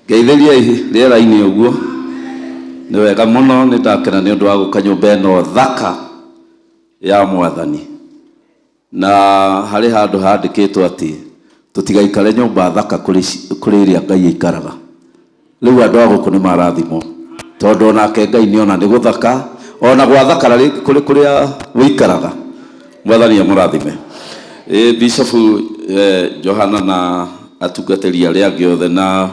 Geithĩria rĩera-inĩ ũguo. Nĩ wega mũno nĩ ndakena nĩ ũndũ wa gũka nyũmba ĩno thaka ya Mwathani. Na harĩ handũ handĩkĩtwo atĩ tũtigaikare nyũmba thaka kũrĩ ĩrĩa Ngai aikaraga. Rĩu andũ a gũkũ nĩ marathimwo tondũ onake Ngai nĩ ona nĩ gũthaka, ona gwathakara kũrĩ kũrĩa wĩikaraga. Mwathani amũrathime. Bishop Johana na atungatĩri arĩa angĩ othe na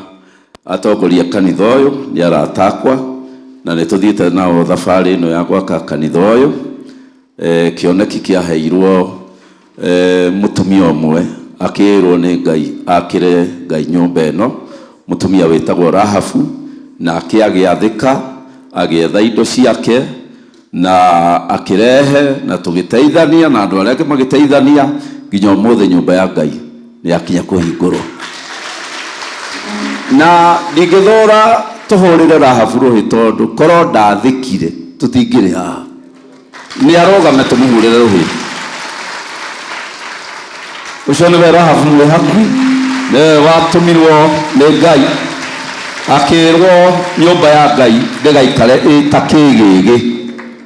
atongoria kanitha ũyũ nĩ arata akwa na nĩ tũthiĩte nao thabarĩ ĩno ya gwaka kanitha ũyũ. Kĩoneki kĩaheirwo mũtumia ũmwe akĩrwo nĩ Ngai akĩre Ngai nyũmba ĩno, mũtumia wĩtagwo Rahabu, na akĩagĩathĩka agĩetha indo ciake na akĩrehe na tũgĩteithania na andũ arĩa angĩ magĩteithania nginya ũmũthĩ nyũmba ya Ngai nĩ yakinya kũhingũrwo. Na ndingĩthũra tũhũrĩre Rahabu rũhĩ tondũ korwo ndathĩkire tũtingĩrĩ haha. Nĩ arũgame tũmũhũrĩre rũhĩ. Ũcio nĩwe Rahabu mwĩ hakuhĩ, nĩwe watũmirwo nĩ Ngai akĩrwo nyũmba ya Ngai ndĩgaikare ĩtakĩgĩgĩ,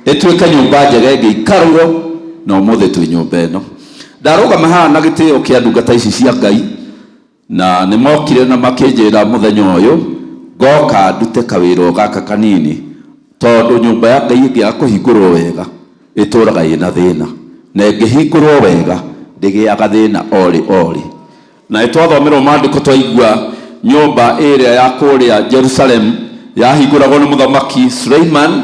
ĩtuĩke nyũmba njega ĩngĩikarwo, na ũmũthĩ twĩ nyũmba ĩno. Ndarũgama haha na gĩtĩo kĩa ndungata ici cia Ngai, na nĩ mokire na makĩnjĩra mũthenya ũyũ ngoka ndute kawĩra gaka kanini tondũ nyũmba ya Ngai ĩngĩaga kũhingũrwo wega ĩtũraga ĩna thĩna, na ĩngĩhingũrwo wega ndĩgĩaga thĩna orĩ. Na nĩtwathomerwo maandĩko twaigua nyũmba ĩrĩa ya kũrĩa Jerusalem yahingũragwo nĩ mũthamaki Suleiman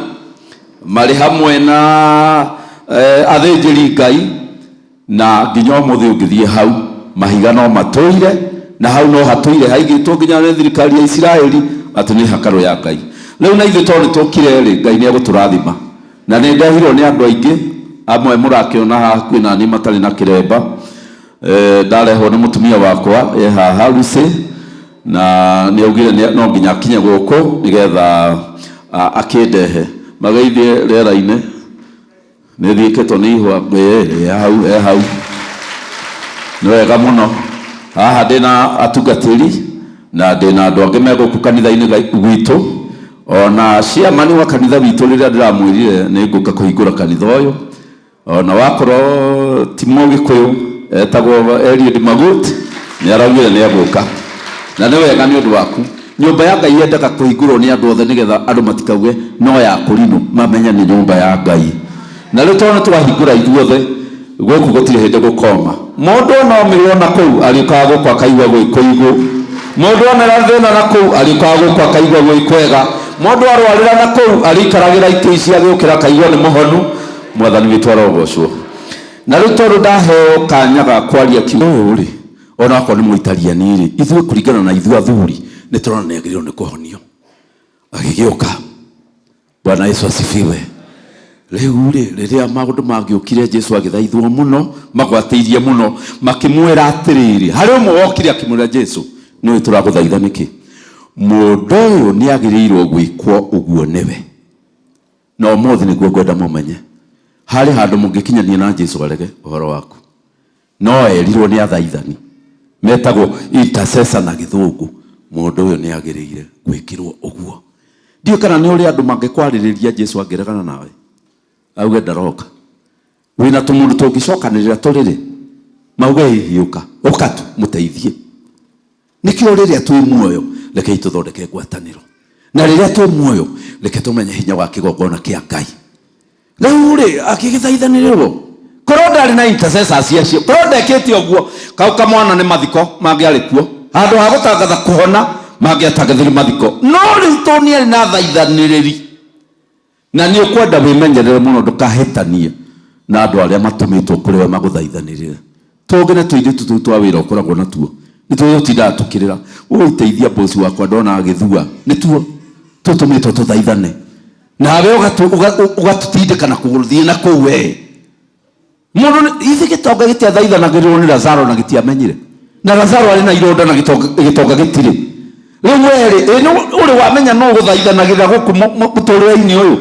marĩ hamwe na athĩnjĩri Ngai, na nginya ũmũthĩ ũngĩthiĩ hau mahiga no matũire, na hau no hatũire haigĩtwo nginya nĩ thirikari ya Isiraeli atĩ nĩ hekarũ ya Ngai. Rĩu na ithuĩ tondũ nĩtũkire rĩ, Ngai nĩ egũtũrathima, na nĩ ndehirwo nĩ andũ aingĩ, amwe mũrakĩona haha kwĩ nani matarĩ na kĩremba. Ndarehwo nĩ mũtumia wakwa haha Lucy, na nĩ augire no nginya akinye gũkũ nĩgetha akĩndehe mageithie rĩera-inĩ. Nĩ thiĩkĩtwo nĩ ihũa hau nĩ wega mũno. Haha ndĩna atungatĩri na ndĩna andũ angĩ megũkũ kanitha-inĩ gwitũ, ona ciamani wa kanitha witũ rĩrĩa ndĩramwĩrire nĩ ngũka kũhingũra kanitha ũyũ, ona wakorwo ti Mũgĩkũyũ etagwo Eliud Magut nĩ araugire nĩ egũka, na nĩ wega nĩ ũndũ waku. Nyũmba ya Ngai yendaga kũhingũrwo nĩ andũ othe nĩgetha andũ matikauge no ya kũrinwo, mamenye nĩ nyũmba ya Ngai. Na rĩu tondũ twahingũra ithuothe gũkũ gũtirĩ hĩndĩ gũkoma. Mũndũ ona omirwo na kũu arĩũkaga gũkũ akaigua gwĩ kũigũ, mũndũ onera thĩna na kũu arĩũkaga gũkũ akaigua gwĩ kwega, mũndũ arwarĩra na kũu arĩikaragĩra itĩ ici agĩũkĩra akaigua nĩ mũhonu. Mwathani witũ arogocwo. Na rĩu tondũ ndaheo kanya ga kwaria kiugo ũũ rĩ, ona akorwo nĩ mũitariani rĩ, ithuĩ kũringana na ithuĩ athuri nĩ tũrona nĩ agĩrĩirwo nĩ kũhonio agĩgĩũka. Bwana Yesu asifiwe. Rĩu rĩ, rĩrĩa maũndũ mangĩũkire Jesũ agĩthaithwo mũno, magwatĩirie mũno, makĩmwĩra atĩrĩrĩ, harĩ ũmwe wokire akĩmwĩra Jesũ, nĩwe tũragũthaitha nĩkĩ? Mũndũ ũyũ nĩ agĩrĩirwo gwĩkwo ũguo nĩwe. Na ũmũthĩ nĩguo ngwenda mũmenye, harĩ handũ mũngĩkinyania na Jesũ arege ũhoro waku. No erirwo nĩ athaithani metagwo intercessor na gĩthũngũ. Mũndũ ũyũ nĩ agĩrĩire gwĩkĩrwo ũguo. Ndiũ kana nĩ ũrĩa andũ mangĩkwarĩrĩria Jesũ angĩregana nawe auge ndaroka, wĩna tũmũndũ tũngĩcokanĩrĩra tũrĩrĩ mauge hiũka ũka tu mũteithie. Nĩkĩo rĩrĩa twĩ muoyo reke tũthondeke ngwatanĩro, na rĩrĩa twĩ muoyo reke tũmenye hinya wa kĩgongona kĩa Ngai. Rĩu rĩ akĩgĩthaithanĩrĩrwo korwo ndarĩ na intercessors acio, korwo ndekĩte ũguo kau kamwana nĩ mathiko mangĩarĩ kuo, handũ ha gũtangatha kũhona mangĩatangathĩre mathiko. No rĩu tondũ nĩ arĩ na thaithanĩrĩri, na nĩ ũkwenda wĩmenyerere mũno ndũkahĩtanie na andũ arĩa matũmĩtwo kũrĩ we magũthaithanĩrĩre. Tũngĩ nĩ tũirĩtu tũu twa wĩra ũkoragwo natuo, nĩ tũtindaga tũkĩrĩra ũgũteithia bosi wakwa ndona agĩthua, nĩ tuo tũtũmĩtwo tũthaithane, nawe ũgatũtindĩka na kũgũthiĩ na kũu we. Mũndũ ithe gĩtonga gĩtiathaithanagĩrĩrwo nĩ Lazaro na gĩtiamenyire, na Lazaro arĩ na ironda na gĩtonga gĩtirĩ. Rĩu werĩ ũrĩ wamenya no gũthaithanagĩra gũkũ mũtũrĩre-inĩ ũyũ.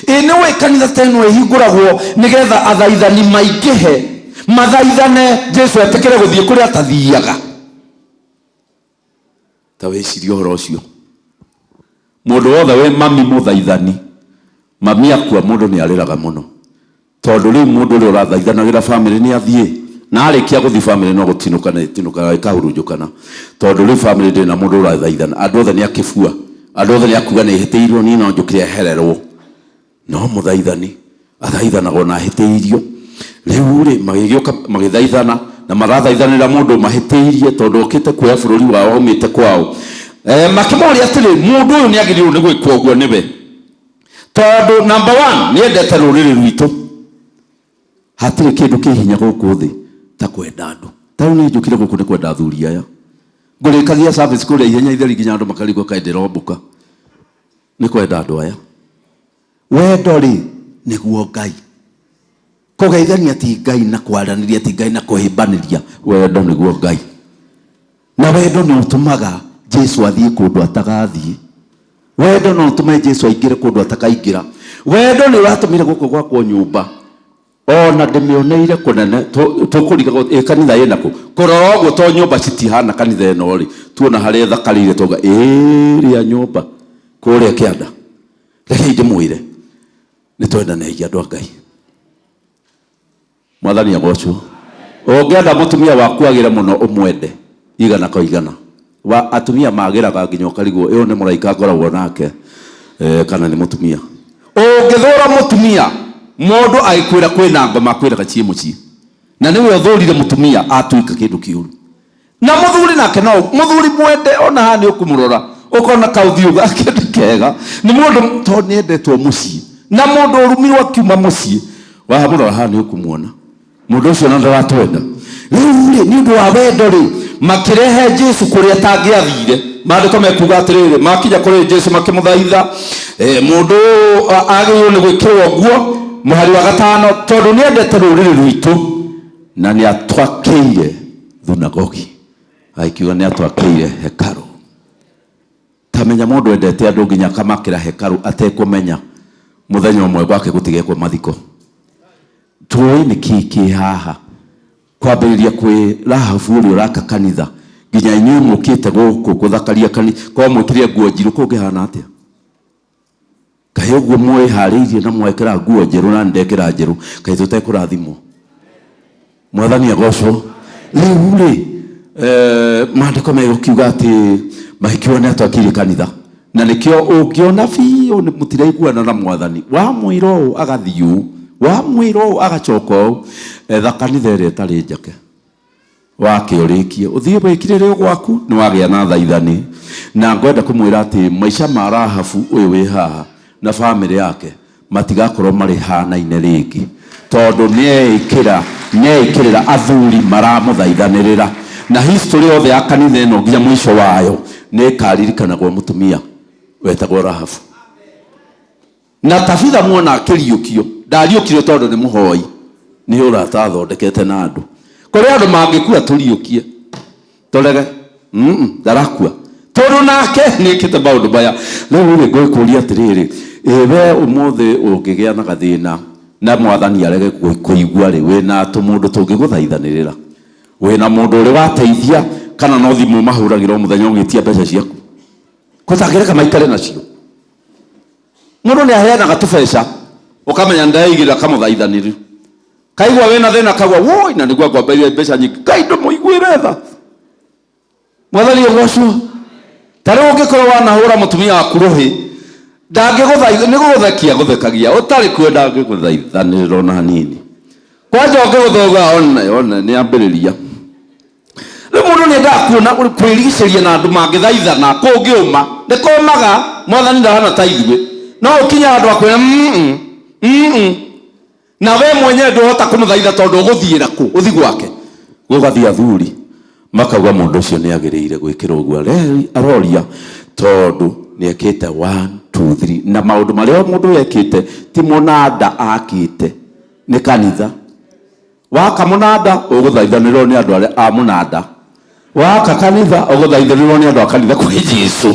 Nĩ ũĩ kanitha teno ĩhingũragwo nĩgetha athaithani maingĩhe mathaithane Jesũ etĩkĩre gũthiĩ kũrĩa atathiaga. Ta wĩcirie ũhoro ũcio. mundu wothe we mami muthaithani mami akua mundu ni ariraga muno tondu riu mundu uri urathaithanagira family ni athie na arikia guthi family no gutinuka ikahurunjukana tondu riu family ndina mundu urathaithana andu othe ni akifua andu othe ni akuga ni hitiirwo ni no njukire hererwo no muthaithani athaithanago na hitiirio riu ri magigioka magithaithana na marathaithanira mundu mahitiirie tondu okite kuya bururi wao umite kwao makimori atiri mundu uyu ni agirirwo ni gwikwo guo niwe tondu number 1 ni endete ruriri rwitu hatire kindu kihinya guku thi ta kwenda andu tau ni njukire guku ni kwenda athuri aya ngurikagia service kuria ihenya itheri ginya andu makarigwo kaendera ombuka ni kwenda andu aya wendo ri niguo Ngai kugeithania ti Ngai na kwaraniria ti Ngai na kuhimbaniria wendo niguo Ngai na wendo ni utumaga Jesu athie kundu atagathie wendo no utume Jesu aingire kundu atakaingira wendo ni uratumire guku gwakwo nyumba ona ndimioneire kunene tukuriga kanitha ina ku korogwo to nyumba citihana kanitha ino ri tuona haria thakarire toga ria nyumba kuria kianda reke ndimwire ni twendanagia andu a Ngai mwathani agocwo ungienda mutumia waku agire muno umwende igana kwa igana wa atumia magiraga nginya ukarigwo iyo ni muraika ngoragwo nake kana ni mutumia ungithura mutumia mundu agikwira kwina ngoma kwira gacie mucie na niwe uthurire mutumia atuika kindu kiuru na muthuri nake no muthuri mwende ona hani ukumurora ukona kauthiuga kindu kega ni mundu to ni endetwo mucie na mundu urumirwo akiuma mucie wa murora hani ukumuona mundu ucio no ndaratwenda riu ni ndu wa wendo ri makirehe Jesu kuria tangiathire maandiko mekuga atiriri makinya kuri Jesu makimuthaitha mundu agirwo ni gwikirwo guo muhari wa gatano tondu ni endete ruriri rwitu na ni atwakiire thunagogi aikiuga ni atwakiire hekaru tamenya mundu endete andu nginya kamakira hekaru atekumenya muthenya umwe gwake gutigekwo mathiko tuoi ni kiki haha kwambiriria kwi Rahabu uri uraka kanitha nginya inyu mukite guku kuthakaria kanitha kwa mwikire nguo njiru kungihana atia kahe guo mwe hariirie na mwekera nguo njiru na ndekera njiru kahe tutekurathimwo mwathani agocwo riu ri maandiko megukiuga ati mahikio ni atwakire kanitha na nikio ungiona biu ni mutiraiguana na mwathani wa mwiro agathiu wa mwiro agachoko kanitha ire tari njake wakiurikie uthie wikirire gwaku ni wagia na thaithani na ngwenda kumwira ati maisha ma Rahabu uyu wi haha na family yake matigakorwo mari hana-ine ringi tondu nieikirira athuri maramuthaithanirira na history yothe ya kanitha ino nginya mwisho wayo ni karirikana mutumia wetagwo Rahabu na Tabitha muona akiriukio ndariukire tondu ni muhoi ni urata thondekete na andu kuri andu mangikua turiukie torege darakua tondu nake nikite maundu maya riu ri ngwikuria atiriri we umuthi ungigia na gathina na mwathani arege kuigua ri wina tumundu tungiguthaithanirira wina mundu uri wateithia kana no thimu mahuragira muthenya ungitia mbeca ciaku kuthagire kama itare nacio mundu ni aheanaga tubeca ukamenya ndaigira kamuthaithaniri kaigwa wena thina kagwa woi na nigwa kwamberia mbeca nyingi kaindo muiguire tha mwathani ogocwo tare ungikorwo wanahura mutumia waku ruhi ndangiguthaitha ni guthakia guthekagia utari kwenda ngiguthaithanirira na hanini kwanja ungiguthoga ona ni ambiriria riu mundu ni ndakuona uri kwirigiciria na andu mangithaithana kungiuma ni komaga mwathani ndahana ta ithuĩ no ukinya andu akwira na we mwenyewe nduhota kumuthaitha tondu uguthiira ku uthi gwake gugathia athuri makauga mundu ucio ni agiriire gwikira uguo aroria tondu ni ekite 1 2 3 na maundu maria mundu ekite ti munanda akite ni kanitha waka munanda uguthaithanirwo ni andu aria a munanda waka kanitha uguthaithanirwo ni andu a kanitha kwa Jesu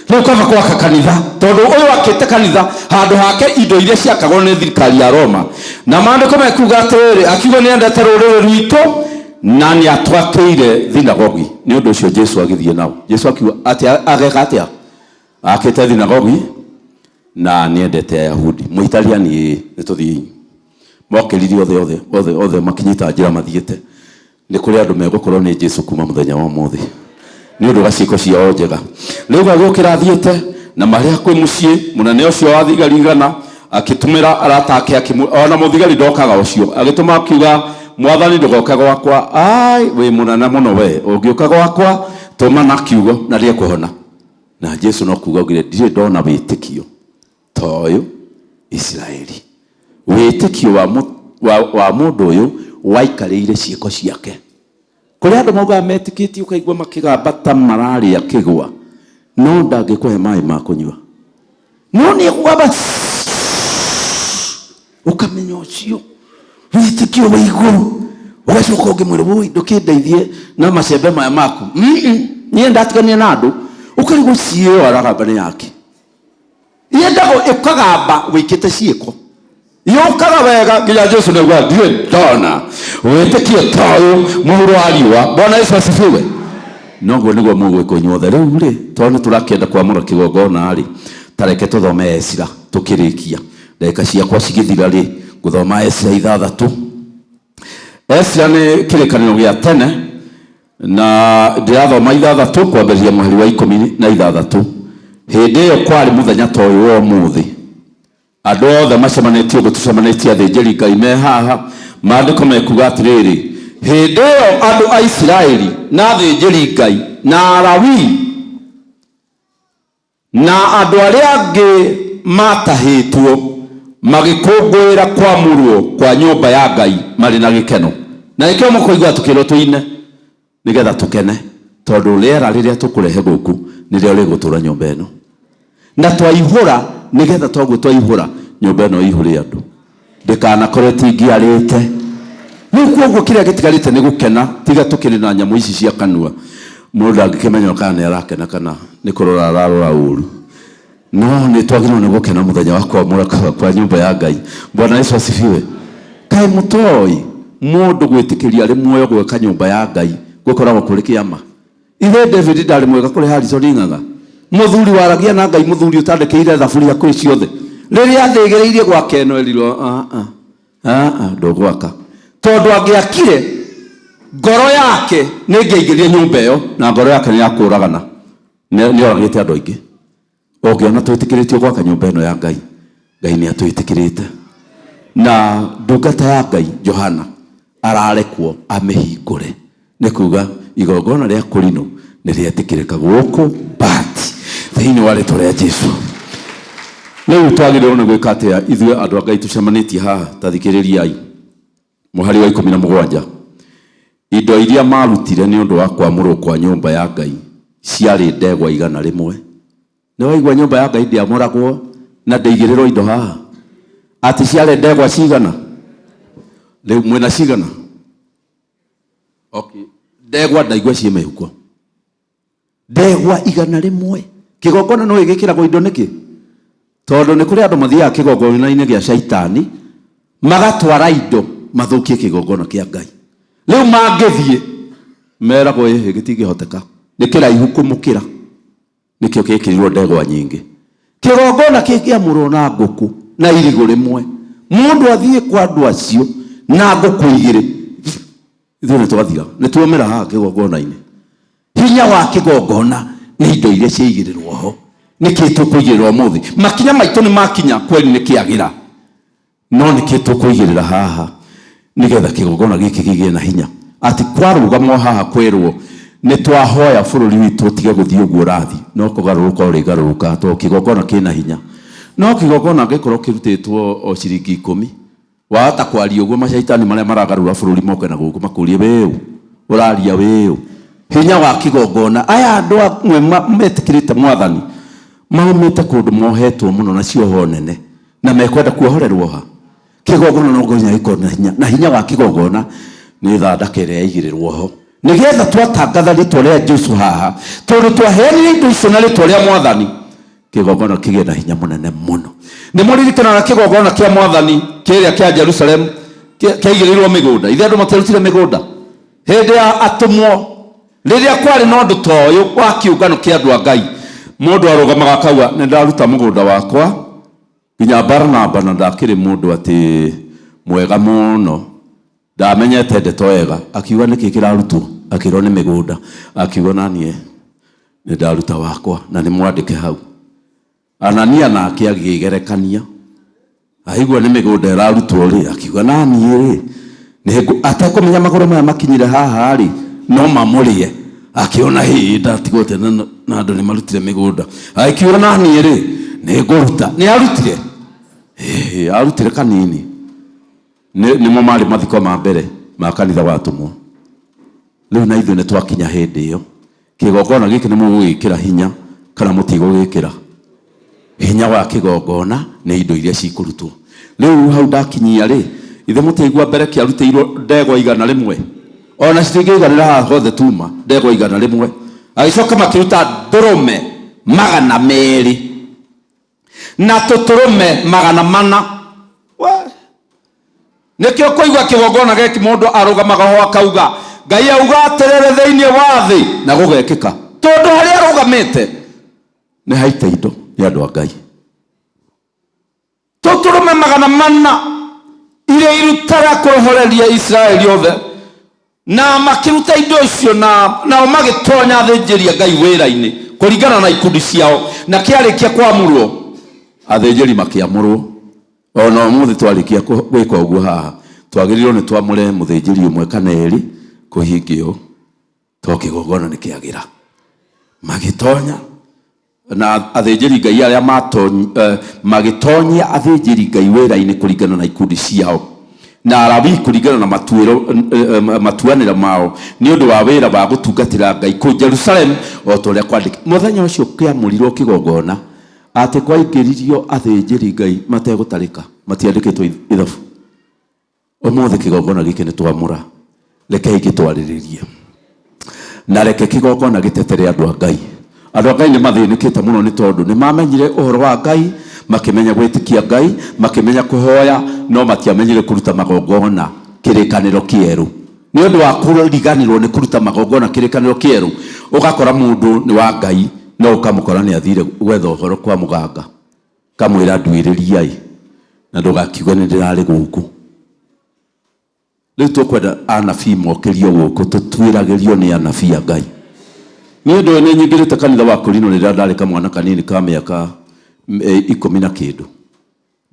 riu kava gwaka kanitha tondu uyu akite kanitha handu hake indo iria ciakagwo ni thirikari ya Roma na maandiko mekuga atiriri akiuga ni endete ruriri rwitu na ni atwakiire thinagogi ni undu ucio Jesu agithie nao Jesu akiuga ati ageka atia akite thinagogi na niendete Ayahudi Muitaliani nituthi mokeririe othe makinyita njira mathiete ni kuri andu megukorwo ni Jesu kuma muthenya wa muthi ni undu gaciko ciao njega riu gagukira thiete na maria kwi mucii munene ucio wa thigari ngana akitumira aratake ona muthigari ndokaga ucio agituma akiuga mwathani ndugoka gwakwa ai we munana muno we ungiuka gwakwa tuma na kiugo na rie kuhona na Jesu no kuuga ngire ndire ndona witikio toyo Israeli witikio wa mundu uyu waikarire ciiko ciake kuri andu mauga metikiti ukaigwa makigamba ta marari akigwa no ndangikuhe mai ma kunywa no ni gwaba ukamenya ucio witikio wa iguru ugacoka ngimwira woi ndukindeithie na macembe maya maku nie ndatigania na andu ukarigwo cio aragamba yake yendago ikagamba wikite ciiko yokaga wega nginya Jesu niguo ndiwe ndona witikio toyo muhuro ariwa Bwana Yesu asifiwe noguo niguo mugwiko nyothe riu ri tone turakenda kwamura kigongona ri tareke tuthome Esira tukirikia ndeka ciakwa cigithira ri guthoma Esira 6 Esira ni kirikaniro gia tene na ndirathoma 6 kwamberia mweri wa 16 hindi iyo kwari muthenya toyo wa muthi andu othe macemanĩtie gutucemanĩtie athĩnjĩri Ngai me haha maandĩko mekuga atirĩrĩ hĩndĩ ĩyo andũ a Isiraeli na athĩnjĩri Ngai na Alawii na andũ arĩa angĩ matahĩtwo magĩkũngũĩra kwamũrwo kwa nyũmba ya Ngai marĩ na gĩkeno na nĩkĩo mũkũigua tũkĩrwo tũine nĩgetha tũkene tondũ rĩera rĩrĩa tũkũrehe gũkũ nĩrĩo rĩgũtũra nyũmba ĩno na twaihũra nigetha toguo twaihura nyumba ino ihuri andu ndikanakorwo tingiarite nuko uguo kiria gitigarite ni gukena tiga tukiri na nyamu ici cia kanua mundu angikimenya kana ni arakena kana ni kurora ararora uru no ni twagirwo ni gukena muthenya wa kwamura kwa nyumba ya Ngai Bwana Yesu asifiwe kai mutoi mundu gwitikiria ri muoyo gweka nyumba ya Ngai gukoragwo kuri kiama ithe David ndari mwega kuri Harrison Ng'ang'a muthuri waragia na Ngai muthuri utandekeire thaburia kwi ciothe riria athigiriirie gwake no erirwo ndogwaka tondu angiakire ngoro yake ningeingĩria nyumba iyo na ngoro yake ni yakuragana ni oragite andu aingi ongiona twitikiritio gwaka nyumba ino ya Ngai Ngai ni atwitikirite na ndungata ya Ngai Johana ararekwo amehingure ni kuga igongona ria kurino ni rietikirika guku bati thiini wa rĩtwa rĩa Jesu riu twagĩrĩirwo nĩ gwĩka atĩa ithuĩ andũ a Ngai tucemanĩtie haha tathikĩrĩriai mũhari wa 17 indo iria marutire nĩ ũndũ wa kwamũrwo kwa nyũmba ya Ngai ciarĩ ndegwa 100 nĩ waigua nyũmba ya Ngai ndĩamũragwo na ndĩigĩrĩrwo indo haha ati ciarĩ ndegwa cigana rĩu mwĩna cigana okay ndegwa ndaigua ciĩ mĩhuko ndegwa 100 kigongona no igikiragwo indo niki tondu ni kuri andu mathiaga kigongona-inĩ gĩa shaitani magatwara indo mathukie kigongona kia Ngai riu mangithie meragwo gitingihoteka ni kiraihu kumukira nikio kikirirwo ndegwa nyingi kigongona kingiamũrwo na ngũkũ na irigũ rĩmwe mundu athie kwa andu acio na ngũkũ igĩrĩ ithuĩ nĩ twathira nĩ tuomera haha kigongona-inĩ hinya wa kigongona ni indo iria ciigĩrĩrwo ho nĩkĩ tũkũigĩrĩrwo mũthĩ makinya maitũ nĩ makinya kweli nĩ kĩagĩra no nĩkĩ tũkũigĩrĩra haha nĩgetha kigongona gĩkĩ gĩgĩe na hinya ati kwarũgamwo haha kwĩrwo nĩ twahoya bũrũri witũ tige gũthiĩ ũguo rathi no kũgarũrũka ũrĩ garũrũka to kigongona kĩna hinya no kigongona gĩkorwo kĩrutĩtwo o ciringi 10 wahota kwaria ũguo macaitani marĩa maragarũra bũrũri moke na gũkũ makũrie wĩũ ũraria wĩũ hinya wa kigongona aya andu amwe metikirite mwathani maumite kundu mohetwo muno na cioho nene na mekwenda kuohorerwo ha kigongona no ngonya ikona hinya na hinya wa kigongona ni thandaka ĩrĩa yaigĩrĩrwo ho nigetha twatangatha rĩtwa rĩa Jesu haha tondu twaheanire indo icio na rĩtwa rĩa mwathani kigongona kĩgĩe na hinya mũnene mũno nĩ mũririkanaga kigongona kĩa mwathani kĩrĩa kĩa Jerusalem kĩaigĩrĩirwo mĩgũnda ithe andũ materutire mĩgũnda hĩndĩ ya atũmwo riria kwari no ndu toyo wa kiungano kia andu a Ngai mundu arugamaga kauga ni ndaruta mugunda wakwa nginya Barnaba na ndakiri mundu ati mwega muno ndamenyete ndeto wega akiuga niki kirarutwo akirwo ni migunda akiuga nanie ni ndaruta wakwa na ni mwandike hau Anania nake agigerekania aigua ni migunda irarutwo ri akiuga nanie ri ni atakumenya magoro maya makinyire haha ri no mamurie akiona hinda tigote na andu ni marutire migunda akiuga nanie ri ni nguruta ni arutire arutire kanini ni mo mari mathiko ma mbere ma kanitha watumwo riu na ithuĩ nĩ twakinya hĩndĩ ĩyo kĩgongona gĩkĩ nĩ mũgũgĩkĩra hinya kana mũtigũgĩkĩra hinya wa kĩgongona nĩ indo iria cikũrutwo rĩu hau ndakinyia rĩ ithe mũtĩigua mbere kĩarutĩirwo ndegwa 100 ona citingĩiganĩra haha hothe tuma ndegwa 100 agĩcoka makĩruta ndũrũme 200 na tũtũrũme 400 nikio kuigwa kĩgongona gĩkĩ mũndũ arũgamaga ho akauga Ngai auga aterere thĩinĩ wa thĩ na gũgekĩka tondũ harĩa arũgamĩte nĩ haita indo nĩ andũ a Ngai tũtũrũme 400 iria irutaga kũrohereria Israeli othe na makĩruta indo icio nao magĩtonya athĩnjĩri Ngai wĩra-inĩ kũringana na ikundi ciao na kĩarĩkia kwamũrwo athĩnjĩri makĩamũrwo ona ũmũthĩ twarĩkia gwĩka ũguo haha twagĩrĩirwo nĩ twamũre mũthĩnjĩri ũmwe kana erĩ kũhingio to kĩgongona nĩ kĩagĩra magĩtonya na athĩnjĩri Ngai arĩa magĩtonyia athĩnjĩri Ngai wĩra-inĩ kũringana na ikundi ciao na Alawii kũringana na matuanĩra mao nĩ ũndũ wa wĩra wa gũtungatĩra Ngai kũu Jerusalem o ta ũrĩa kwandĩke mũthenya ũcio kĩamũrirwo kĩgongona atĩ kwaingĩririo athĩnjĩri Ngai mategũtarĩka matiandĩkĩtwo ithabu ũmũthĩ kĩgongona gĩkĩ nĩ twamũra reke gĩtwarĩrĩrie na reke kĩgongona gĩtetere andũ a Ngai nĩ mathĩnĩkĩte mũno nĩ tondũ nĩ mamenyire ũhoro wa Ngai makĩmenya gwĩtĩkia Ngai makĩmenya kũhoya no matiamenyire kũruta magongona kĩrĩkanĩro kĩerũ nĩ ũndũ wa kũriganĩrwo nĩ kũruta magongona kĩrĩkanĩro kĩerũ ũgakora mũndũ nĩ wa Ngai no ũkamũkora nĩ athire gwetha ũhoro kwa mũganga kamwĩra nduĩrĩriai na ndũgakiuge nĩ ndĩrarĩ gũkũ rĩu tũkwenda anabii mokĩrio gũkũ tũtuĩragĩrio nĩ anabii a Ngai nĩ ũndũ nĩ nyingĩrĩte kanitha wa Korinto rĩrĩa ndarĩ kamwana kanini ka mĩaka 10 na kĩndũ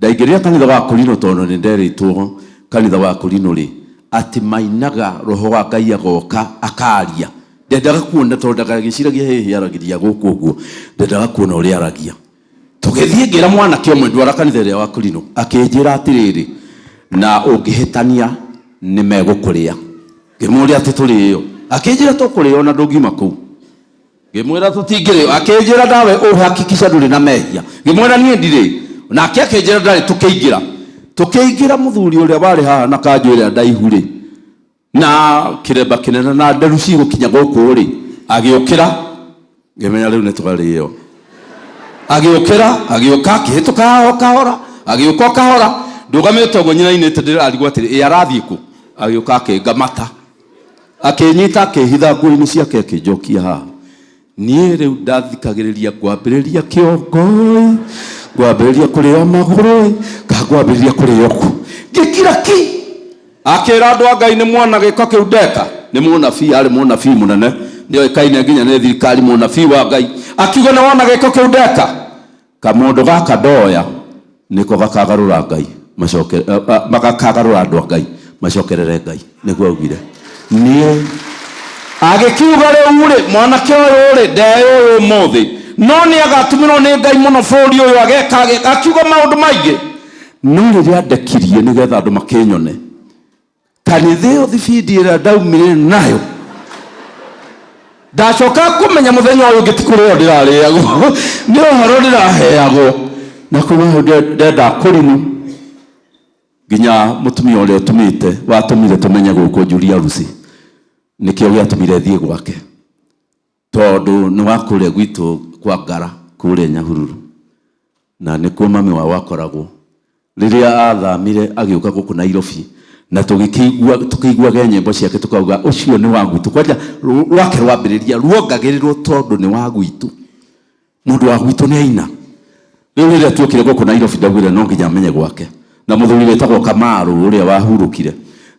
ndaingĩrĩra kanitha wa Korinto tondũ nĩ nderĩtwo kanitha wa Korinto rĩ atĩ mainaga roho wa Ngai agoka akaria ndendaga kuona tondũ ndagagĩciragia hĩhĩ aragĩria gũkũ ũguo ndendaga kuona ũrĩa aragia tũgĩthiĩ ngĩra mwanake ũmwe ndwara kanitha rĩa wa Korinto akĩnjĩra atĩrĩrĩ na ũngĩhĩtania nĩ megũkũrĩa ngĩmũũria atĩ tũrĩo akĩnjĩra tũkũrĩo na ndũngiuma kũu ngĩmwĩra tũtingĩrĩo akĩnjĩra nawe ũhakikisha ndũrĩ na mehia ngĩmwĩra niĩ ndirĩ nake akĩnjĩra ndarĩ tũkĩingĩra mũthuri ũrĩa warĩ haha na kanjũ ĩrĩa ndaihu rĩ na kĩremba kĩnene na nderu cigũkinya gũkũ rĩ agĩũkĩra ngĩmenya rĩu nĩ twarĩo agĩũka akĩhĩtũka kahora agĩũka kahora ndũgamĩte ũguo nyina-inĩte ndĩrarigwo atĩrĩ arathiĩ kũ agĩũka akĩngamata akĩnyita akĩhitha nguo-inĩ ciake akĩnjokia haha niĩ rĩu ndathikagĩrĩria ngwambĩrĩria kĩongo ngwambĩrĩria kũrĩo magũrũ ngwambĩrĩria kũrĩo ku ngĩkira ki akĩra andũ a Ngai nĩ mwana gĩko kĩu ndeka nĩ mũnabii arĩ mũnabii mũnene nĩ oĩkaine nginya nĩ thirikari mũnabii wa Ngai akiuga nĩ wona gĩko kĩu ndeka kamũndũ gaka ndoya nĩko gakagarũra Ngai magakagarũra andũ a Ngai macokerere Ngai nĩguo augire niĩ agĩkiuga rĩu rĩ mwanake ũyũ rĩ ndeyũĩ ũmũthĩ no nĩ agatũmĩrwo nĩ Ngai mũno bũrũri ũyũ ageka akiuga maũndũ maingĩ no rĩrĩa ndekirie nĩgetha andũ makĩnyone kanitha ĩyo thibindi ĩrĩa ndaumire nayo ndacoka kũmenya mũthenya ũyũ ũngĩ ti kũrĩo ndĩrarĩagwo nĩ ũhoro ndĩraheagwo na kuma ndenda Korinto nginya mũtumia ũrĩa ũtũmĩte watũmire tũmenye gũkũ Julia Rusi nĩkĩo gĩatũmire thiĩ gwake tondũ nĩ wa kũrĩa gwitũ kwa Ngara kũrĩa Nyahururu na nĩkuo mami wao akoragwo rĩrĩa athamire agĩũka gũkũ Nairobi na tũkĩiguaga nyĩmbo ciake tũkauga ũcio nĩ wa gwitũ kwanja rwake rwambĩrĩria ruongagĩrĩrwo tondũ nĩ wa gwitũ mundu wa gwitu ni aina riu riria tuokire guku Nairobi ndagwire no nginya menye gwake na muthuri wetagwo Kamaru uria wahurukire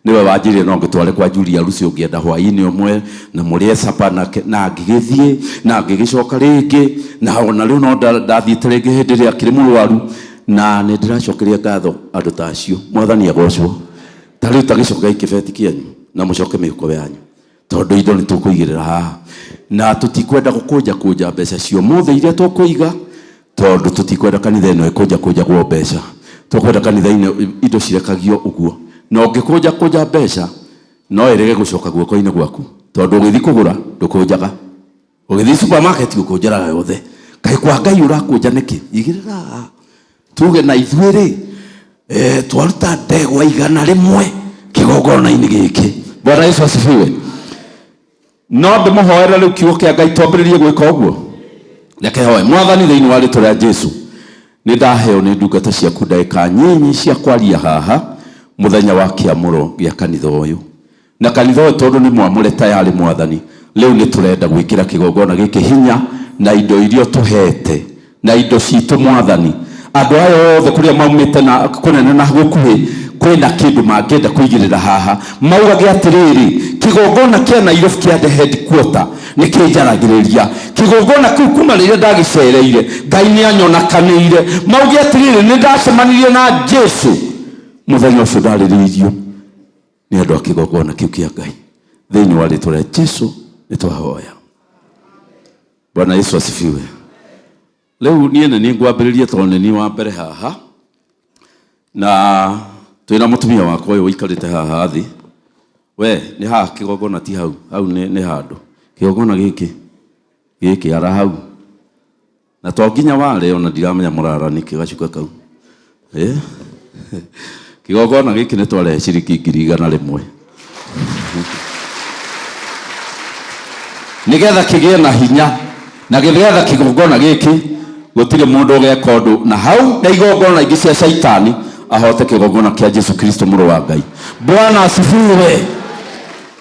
niwe wanjirire no ngitware kwa Julia Rusi ungienda hwaini umwe na murie sapa na ngigithie na ngigicoka ringi na ona riu no ndathiite ringi hindi ria kiri murwaru na ni ndiracokeria ngatho andu ta acio mwathani agocwo ta riu tagicokai kibeti kianyu na mucoke mihuko yanyu tondu indo ni tukuigirira haha na tutikwenda gukunja mbeca cio mothe iria tukuiga tondu tutikwenda kanitha ino ikunja gwo mbeca tukwenda kanitha ino indo cirekagio uguo no ngikunja mbeca no irege gucoka guoko-ini gwaku tondu ugithi kugura ndukunjaga ugithi supermarket ukunjaraga yothe kai kwa Ngai urakunja niki igirira tuge na ithuiri twaruta ndegwa 100 kigongona-ini giki. Bwana Yesu asifiwe. No ndimuhoera riu kiugo kia Ngai twambiririe gwika uguo reke hoe mwathani thiini wa ritwa ria Jesu ni ndaheo ni ndungata ciaku ndagika nyinyi cia kwaria haha muthenya wa kiamuro gia kanitha uyu na kanitha uyu tondu ni mwamure tayari mwathani riu ni turenda gwikira kigongona giki hinya na indo irio tuhete na indo citu mwathani andu aya othe kuria maumite na kunene na gukuhi kwina kindu mangenda kuigirira haha maugage atiriri kigongona kia Nairobi kia the headquarter ni kinjaragiriria kigongona kiu kuma riria ndagicereire Ngai ni anyonakanire mauge atiriri ni ndacemanirie na Jesu muthenya ucio ndaririirio ni andu a kigongona kiu kia Ngai thiini wa ritwa ria Jesu nitwahoya. Bwana Yesu asifiwe. Leo ni ngwambiririe tondu ni wa mbere haha na twina mutumia wakwa uyu wikarite haha thi we ni haha kigongona ti hau ni handu kigongona giki ara hau na to nginya ware ona ndiramenya murara ni kigacuka kau kigongona giki ni tware ciringi 100,000 nigetha kigie na hinya na getha kigongona giki gutire mundu ugeka undu na hau na igongona ingi cia shaitani ahote kigongona kia Jesu Kristo muru wa Ngai. Bwana asifiwe.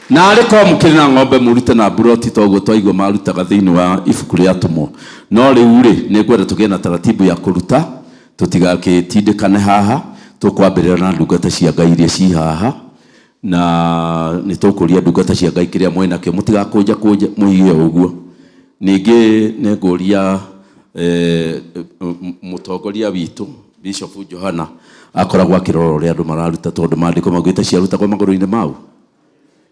Na ariko mukiri na ng'ombe murute na buroti toguo twaigua marutaga thiini wa ibuku ria tumo no riu ri ni ngwenda tugie na taratibu ya kuruta tutigakitindikane haha tukwambirira na ndungata cia Ngai iria ci haha na ni tukuria ndungata cia Ngai kiria mwena kio mutigakunja muige uguo ningi ni nguria mutongoria witu Bishop Johana akoragwo akirora uria andu mararuta tondu maandiko magwite ciaruta kwa maguru-ini mau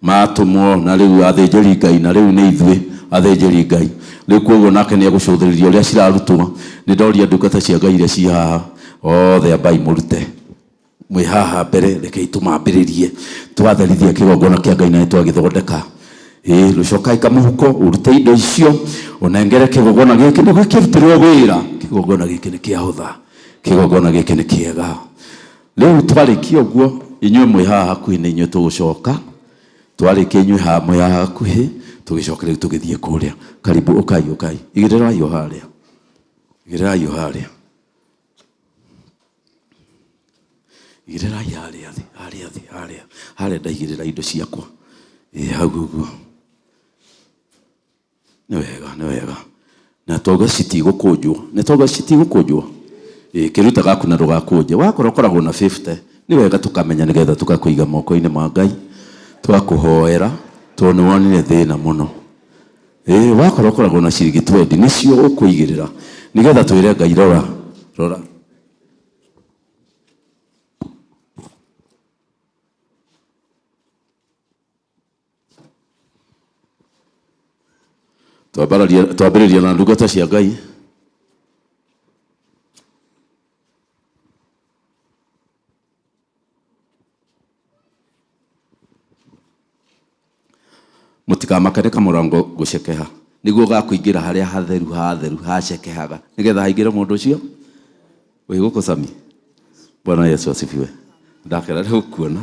matumwo na riu athinjiri Ngai na riu ni ithui athinjiri Ngai riu koguo nake ni agucuthiriria uria cirarutwo ni ndoria ndungata cia Ngai iria ci haha othe ambai murute mwi haha mbere rekei tumambiririe twatherithia kigongona kia Ngai na twagithondeka rucokai kamuhuko urute indo icio unengere kigongona giki ni gwikirutirwo wira kigongona giki ni kiahutha kigongona giki ni kiega riu twarikia uguo inywe mwi haha hakuhi ni inywe tugucoka twarikia inywe haha mwi haha hakuhi tugicoka riu tugithie kuria karibu ukai igirirai haria igirirai haria ndaigirira indo ciakwa hau uguo ni wega na toga citigũkũnjwo kiruta gaku na ndũgakũnje wakorwo na 50 ni wega tukamenya nigetha tukakũiga moko-ini ma Ngai twakũhoera tondu nĩ wonire thĩna mũno wakorwo na ciringi 20 nicio ũkũigĩrĩra nigetha twĩre Ngai rora twambĩrĩria na ndungata cia Ngai mutikamakane kamurango gucekeha niguo gakuingira haria hatheru hacekehaga nigetha haingire mundu ucio wi guku Sami. Bwana Yesu asifiwe. Ndakera riu kuona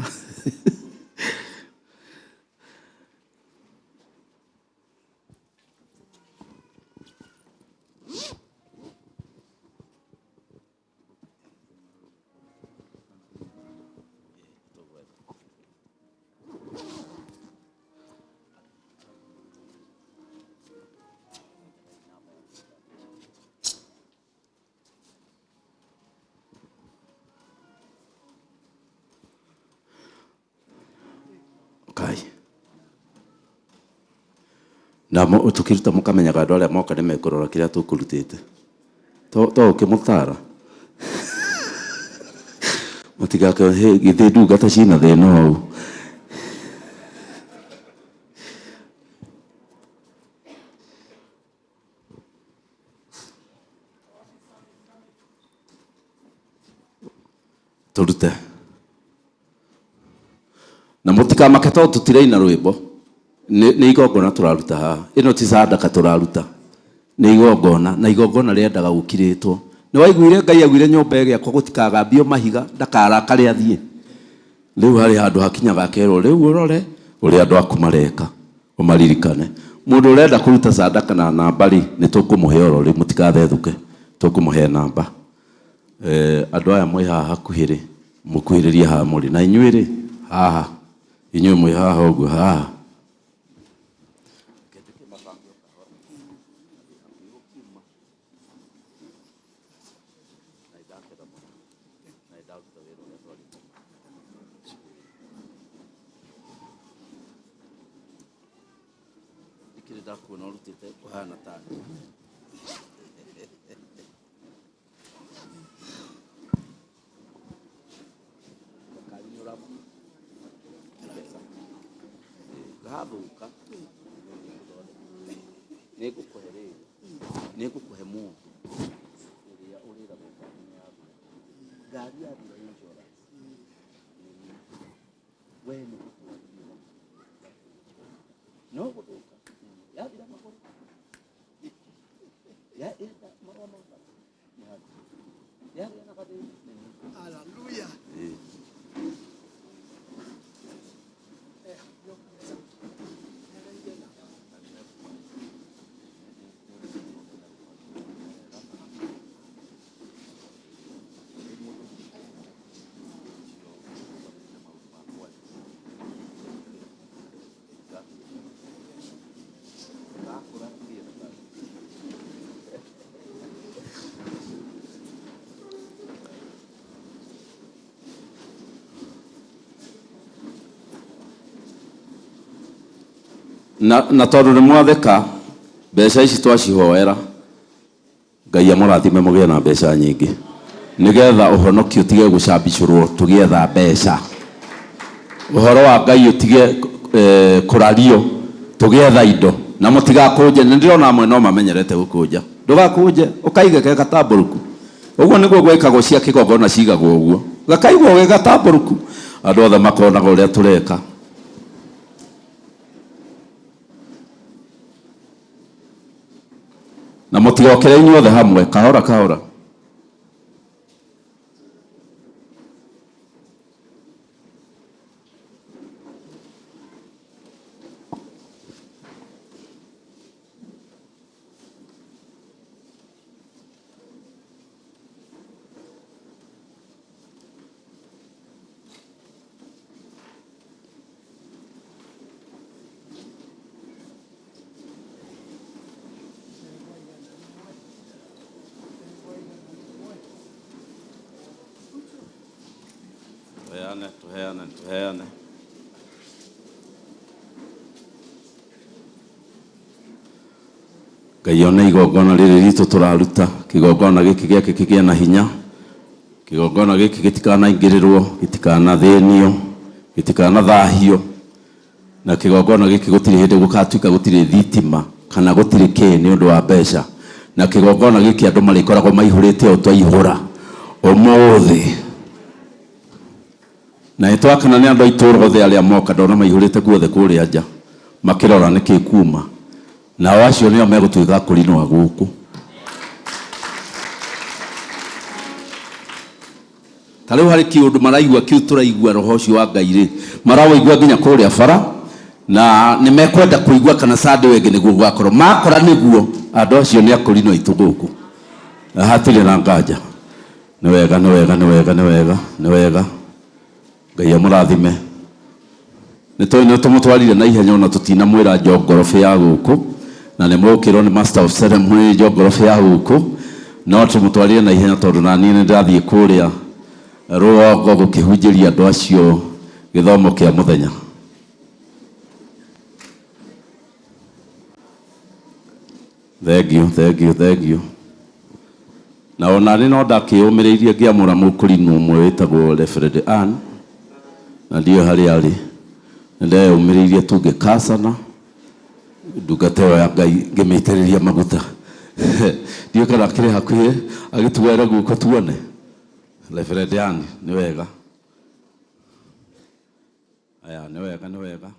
na tukiruta mukamenyaga andu aria moka ni mekurora kiria tukurutite to ukimutara mutigake githi ndungata cina thina u turute na mutikamake to tutiraina rwimbo ni igongona turaruta haha ino ti sadaka turaruta ni igongona na igongona riendaga gukiritwo ni waiguire Ngai aguire nyumba igiakwo gutikagambio mahiga ndakarakare athie riu hari handu hakinyaga kero riu urore uri andu aku mareka umaririkane mundu urenda kuruta sadaka na namba ri ni tukumuhe orori mutikathethũke tukumuhe namba andu aya mwi haha hakuhiri mukuhiririe haha muri na inyuĩ haha inyuĩ mwi haha ũguo haha ndakuona urutite kuhana tani gabuka nigukuhe mundu uria urira gari ya insurance wenu no guduka ya bila makoro ya enda mama ya na kadi haleluya na tondu ni mwatheka mbeca ici twacihoera Ngai amurathime mugie na mbeca nyingi nigetha uhonokio tige gucambicurwo tugietha mbeca uhoro wa Ngai utige kurario tugietha indo na mutigakuje ndirona amwe no mamenyerete gukuja ndugakuje ukaige ke gatamburuku uguo niguo gwikagwo cia kigongona cigagwo uguo gakaigwo ge gatamburuku andu othe makonaga uria tureka na mutigokere inyuothe hamwe kahora kahora tuheane Ngai ona igongona riri ritu turaruta kigongona giki giake kigie na hinya kigongona giki gitikana ingirirwo gitikana thenio gitikana thahio na kigongona giki gutiri hindi gukatuika gutiri thitima kana gutiri ni undu wa mbeca na kigongona giki andu marikoragwo maihurite o twaihura umuthi na itwakana ni andu aituro othe aria moka ndona maihurite guothe kuria nja makirora niki kuma na wacio nio megutuika kurinwa guku tariu hari kiundu maraigua kiu turaigua roho cio wa Ngai ri marawaigua nginya kuria bara na ni mekwenda kuigua kana sande wengi niguo gwakorwo makora niguo andu acio ni akurinwa ituguku hatire na nganja ni wega Ngai amurathime nitoine tumutwarire na ihenya ona tutina mwira njongorofe ya guku na ni mukiro ni master of ceremony njongorofe ya guku no tumutwarire na ihenya tondu na ni ndathie kuria ruongo gukihunjiria andu acio githomo kia muthenya Thank you. Na ona ni no ndakiumiriirie ngiamura mukurinu umwe witagwo Reverend Ann na ndio hari ari ndeyumiriirie tungikacana ndungata ya Ngai ngimitiriria maguta ndio kana kire hakuhi agitwara guko tuone Reverend Ann ni wega aya ni wega